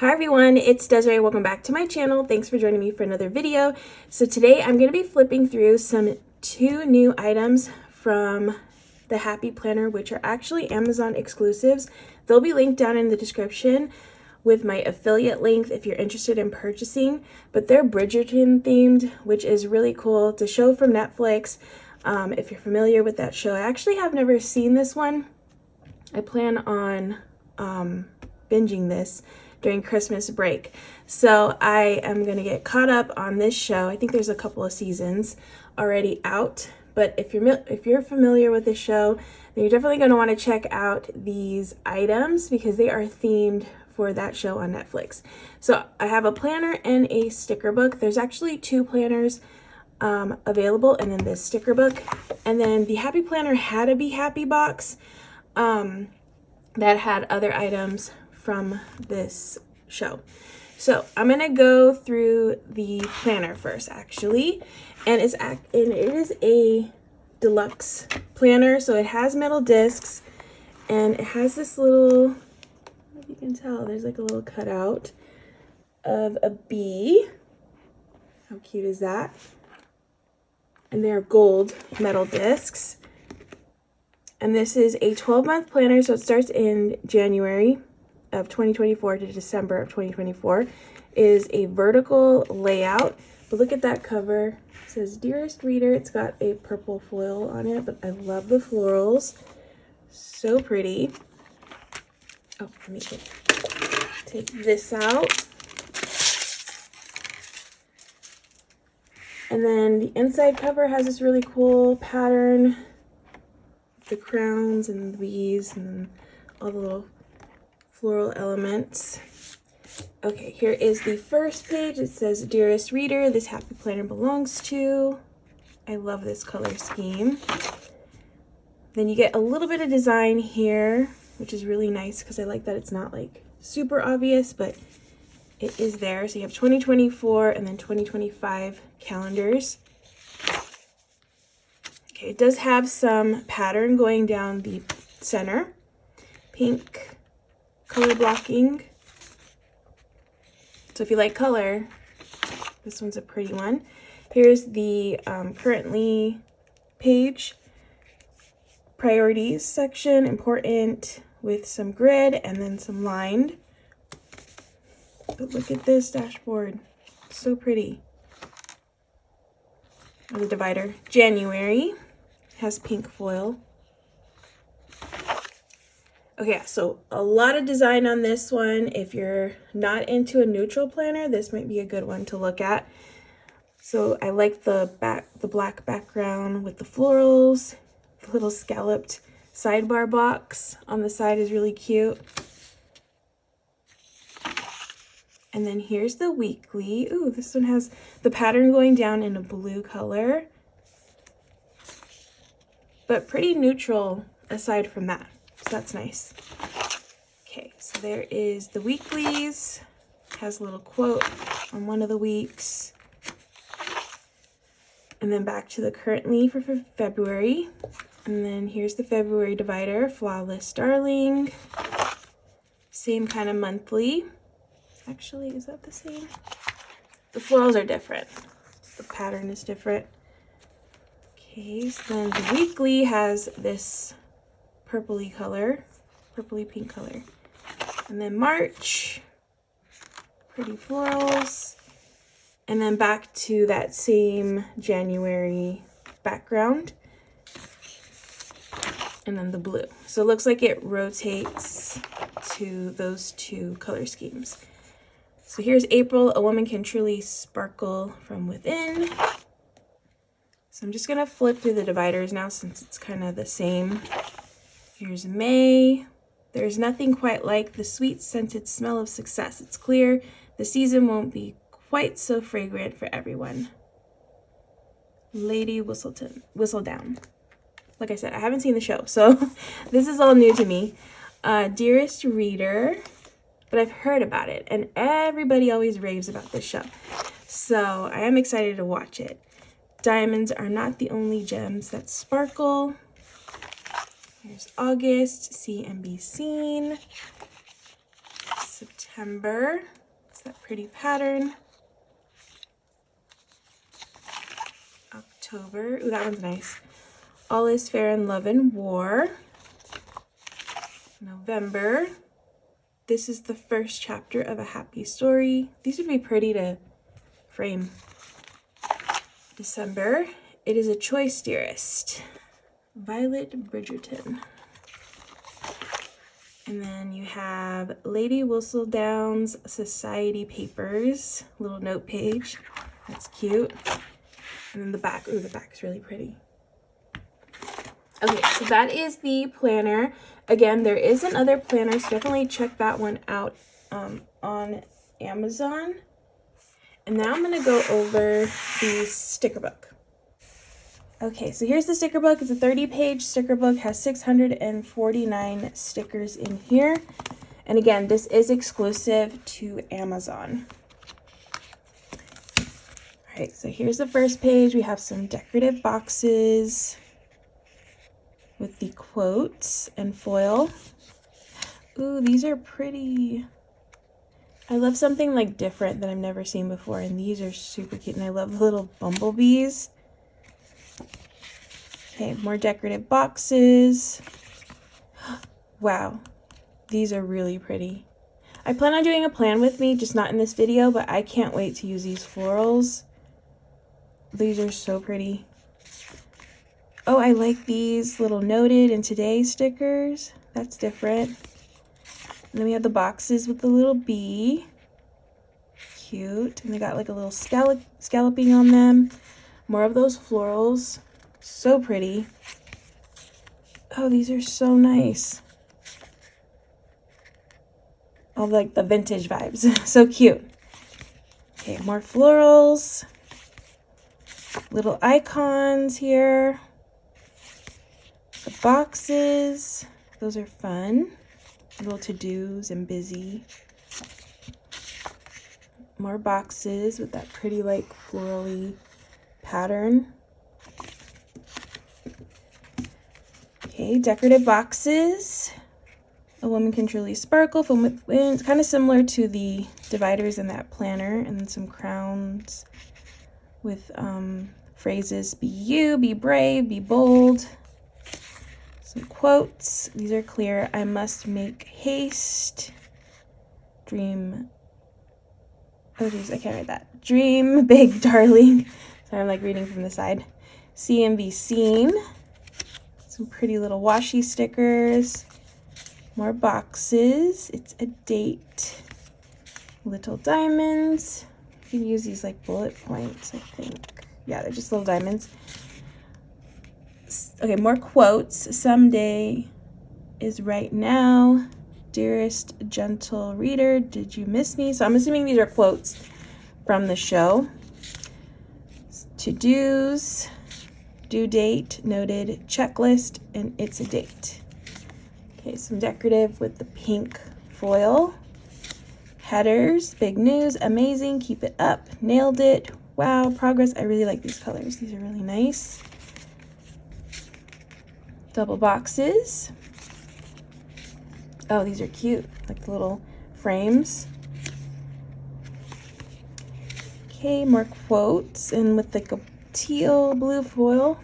Hi everyone, it's Desiree. Welcome back to my channel. Thanks for joining me for another video. So today I'm going to be flipping through two new items from the Happy Planner, which are actually Amazon exclusives. They'll be linked down in the description with my affiliate link if you're interested in purchasing, but they're Bridgerton themed, which is really cool. It's a show from Netflix. If you're familiar with that show, I actually have never seen this one. I plan on binging this during Christmas break. So I am going to get caught up on this show. I think there's a couple of seasons already out, but if you're familiar with the show, then you're definitely going to want to check out these items because they are themed for that show on Netflix. So I have a planner and a sticker book. There's actually two planners available, and then this sticker book. And then the Happy Planner had a Be Happy box that had other items from this show. So I'm gonna go through the planner first, actually, and it is a deluxe planner. So it has metal discs, and it has this little, I don't know if you can tell, there's like a little cutout of a bee. How cute is that? And they're gold metal discs. And this is a 12-month planner, so it starts in January of 2024 to December of 2024. Is a vertical layout. But look at that cover. It says, "Dearest Reader." It's got a purple foil on it, but I love the florals. So pretty. Oh, let me take this out. And then the inside cover has this really cool pattern. The crowns and the bees and all the little floral elements. Okay, here is the first page. It says, "Dearest Reader, this Happy Planner belongs to." I love this color scheme. Then you get a little bit of design here, which is really nice because I like that it's not like super obvious, but it is there. So you have 2024 and then 2025 calendars. Okay, it does have some pattern going down the center. Pink color blocking. So if you like color, this one's a pretty one. Here's the currently page. Priorities section, important, with some grid and then some lined. But look at this dashboard. So pretty. The divider. January has pink foil. Okay, so a lot of design on this one. If you're not into a neutral planner, this might be a good one to look at. So I like the black background with the florals. The little scalloped sidebar box on the side is really cute. And then here's the weekly. Ooh, this one has the pattern going down in a blue color, but pretty neutral aside from that. So that's nice. Okay, so there is the weeklies. Has a little quote on one of the weeks. And then back to the currently for February. And then here's the February divider, Flawless Darling. Same kind of monthly. Actually, is that the same? The florals are different. The pattern is different. Okay, so then the weekly has this purpley color, purpley pink color. And then March, pretty florals. And then back to that same January background. And then the blue. So it looks like it rotates to those two color schemes. So here's April, "A woman can truly sparkle from within." So I'm just gonna flip through the dividers now since it's kind of the same. Here's May. "There's nothing quite like the sweet scented smell of success. It's clear the season won't be quite so fragrant for everyone. Lady Whistledown." Like I said, I haven't seen the show, so this is all new to me. Dearest Reader, but I've heard about it, and everybody always raves about this show. So I am excited to watch it. Diamonds are not the only gems that sparkle. Here's August, See and Be Seen. September. It's that pretty pattern. October. Ooh, that one's nice. All is Fair in Love and War. November. This is the first chapter of a happy story. These would be pretty to frame. December. It is a choice, dearest. Violet Bridgerton. And then you have Lady Whistledown's Society Papers, little note page. That's cute. And then the back. Ooh, the back is really pretty. Okay, so that is the planner. Again, there is another planner, so definitely check that one out on Amazon. And now I'm going to go over the sticker book. Okay, so here's the sticker book. It's a 30-page sticker book, has 649 stickers in here. And again, this is exclusive to Amazon. All right, so here's the first page. We have some decorative boxes with the quotes and foil. Ooh, these are pretty. I love something like different that I've never seen before, and these are super cute. And I love the little bumblebees. Okay, more decorative boxes. Wow, these are really pretty. I plan on doing a plan with me, just not in this video, but I can't wait to use these florals. These are so pretty. Oh, I like these little noted and today stickers. That's different. And then we have the boxes with the little bee. Cute. And they got like a little scalloping on them. More of those florals. So pretty. Oh, these are so nice. All like the vintage vibes. So cute. Okay, more florals. Little icons here. The boxes. Those are fun. Little to-dos and busy. More boxes with that pretty like florally pattern. Okay, decorative boxes. A Woman Can Truly Sparkle from Within. It's kind of similar to the dividers in that planner. And then some crowns with phrases. Be you, be brave, be bold. Some quotes. These are clear. I must make haste. Dream. Oh, geez, I can't write that. Dream big, darling. So I'm like reading from the side. See and be seen. Some pretty little washi stickers. More boxes. It's a date. Little diamonds. You can use these like bullet points, I think. Yeah, they're just little diamonds. Okay, more quotes. Someday is right now. Dearest gentle reader, did you miss me? So I'm assuming these are quotes from the show. To-dos. Due date, noted, checklist, and it's a date. Okay, some decorative with the pink foil. Headers, big news, amazing, keep it up, nailed it, wow, progress. I really like these colors. These are really nice. Double boxes. Oh, these are cute, like the little frames. Okay, more quotes, and with like a teal blue foil.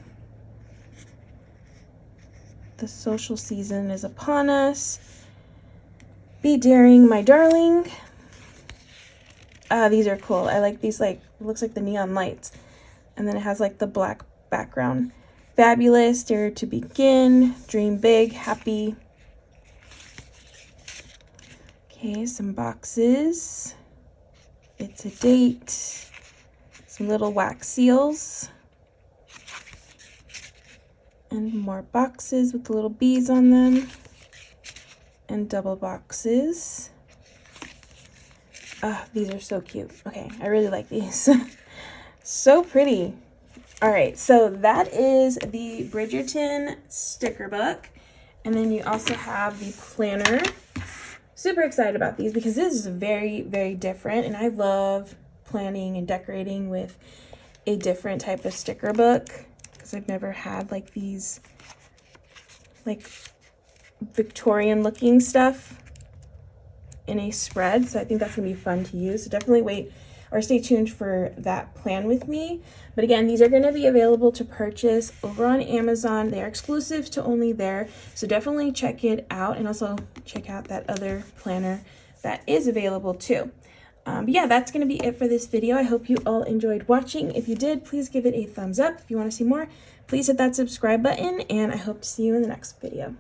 The social season is upon us. Be daring, my darling. These are cool. I like these, like, it looks like the neon lights. And then it has like the black background. Fabulous, dare to begin, dream big, happy. Okay, some boxes. It's a date. Some little wax seals. And more boxes with the little bees on them. And double boxes. These are so cute. Okay, I really like these. So pretty. All right, so that is the Bridgerton sticker book. And then you also have the planner. Super excited about these because this is very, very different. And I love planning and decorating with a different type of sticker book because I've never had like these like Victorian looking stuff in a spread, so I think that's gonna be fun to use. So definitely wait or stay tuned for that plan with me. But again, these are gonna be available to purchase over on Amazon. They are exclusive to only there, so definitely check it out, and also check out that other planner that is available too. But yeah, that's going to be it for this video. I hope you all enjoyed watching. If you did, please give it a thumbs up. If you want to see more, please hit that subscribe button, and I hope to see you in the next video.